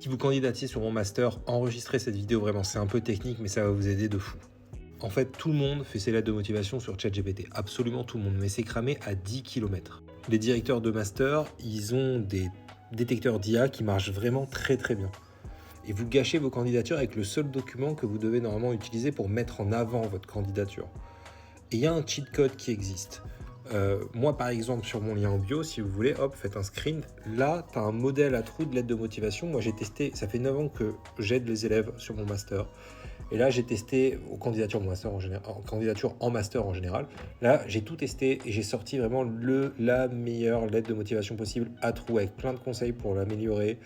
Si vous candidatez sur mon master, enregistrez cette vidéo vraiment, c'est un peu technique mais ça va vous aider de fou. En fait, tout le monde fait ses lettres de motivation sur ChatGPT, absolument tout le monde, mais c'est cramé à 10 km. Les directeurs de master, ils ont des détecteurs d'IA qui marchent vraiment très très bien. Et vous gâchez vos candidatures avec le seul document que vous devez normalement utiliser pour mettre en avant votre candidature. Et il y a un cheat code qui existe. Moi, par exemple, sur mon lien en bio, si vous voulez, hop, faites un screen. Là, tu as un modèle à trous de lettre de motivation. Moi, j'ai testé, ça fait 9 ans que j'aide les élèves sur mon master. Et là, j'ai testé aux candidatures en master en général. Là, j'ai tout testé et j'ai sorti vraiment la meilleure lettre de motivation possible à trous avec plein de conseils pour l'améliorer,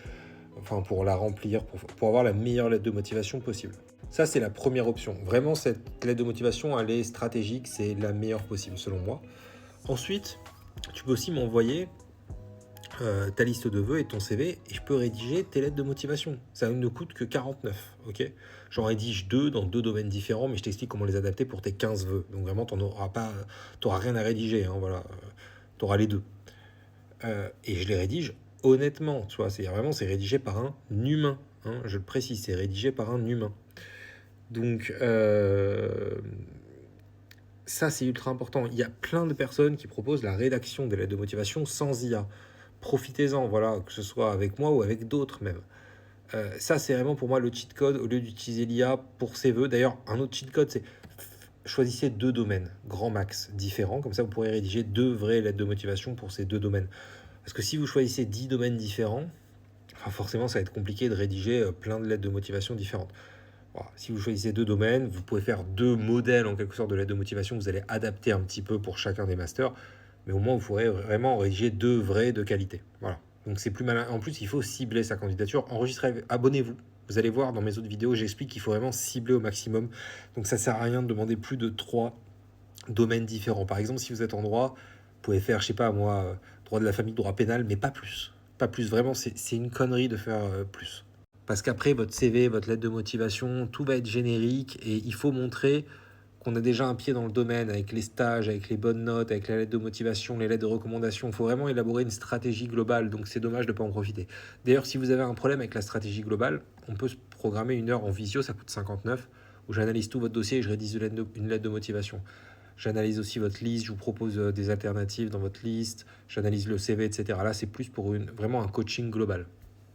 enfin pour la remplir, pour avoir la meilleure lettre de motivation possible. Ça, c'est la première option. Vraiment, cette lettre de motivation, elle est stratégique, c'est la meilleure possible selon moi. Ensuite, tu peux aussi m'envoyer ta liste de vœux et ton CV et je peux rédiger tes lettres de motivation. Ça ne coûte que 49, ok. J'en rédige 2 dans 2 domaines différents, mais je t'explique comment les adapter pour tes 15 vœux. Donc vraiment, tu n'auras rien à rédiger, hein, voilà. Tu auras les deux. Et je les rédige honnêtement, tu vois, c'est rédigé par un humain, hein, je le précise, c'est rédigé par un humain. Donc, ça, c'est ultra important. Il y a plein de personnes qui proposent la rédaction des lettres de motivation sans IA. Profitez-en, voilà, que ce soit avec moi ou avec d'autres même. Ça, c'est vraiment pour moi le cheat code au lieu d'utiliser l'IA pour ses vœux. D'ailleurs, un autre cheat code, c'est choisissez 2 domaines, grand max, différents. Comme ça, vous pourrez rédiger 2 vraies lettres de motivation pour ces 2 domaines. Parce que si vous choisissez 10 domaines différents, enfin forcément, ça va être compliqué de rédiger plein de lettres de motivation différentes. Voilà. Si vous choisissez 2 domaines, vous pouvez faire 2 modèles en quelque sorte de lettres de motivation que vous allez adapter un petit peu pour chacun des masters, mais au moins vous pourrez vraiment rédiger 2 vrais de qualité. Voilà. Donc c'est plus malin. En plus, il faut cibler sa candidature. Enregistrez, abonnez-vous. Vous allez voir dans mes autres vidéos, j'explique qu'il faut vraiment cibler au maximum. Donc ça sert à rien de demander plus de 3 domaines différents. Par exemple, si vous êtes en droit, vous pouvez faire, je sais pas moi, droit de la famille, droit pénal, mais pas plus. Pas plus, vraiment, c'est une connerie de faire plus. Parce qu'après, votre CV, votre lettre de motivation, tout va être générique et il faut montrer qu'on a déjà un pied dans le domaine avec les stages, avec les bonnes notes, avec la lettre de motivation, les lettres de recommandation. Il faut vraiment élaborer une stratégie globale, donc c'est dommage de ne pas en profiter. D'ailleurs, si vous avez un problème avec la stratégie globale, on peut se programmer 1 heure en visio, ça coûte 59, où j'analyse tout votre dossier et je rédige une lettre de motivation. J'analyse aussi votre liste, je vous propose des alternatives dans votre liste, j'analyse le CV, etc. Là, c'est plus pour vraiment un coaching global.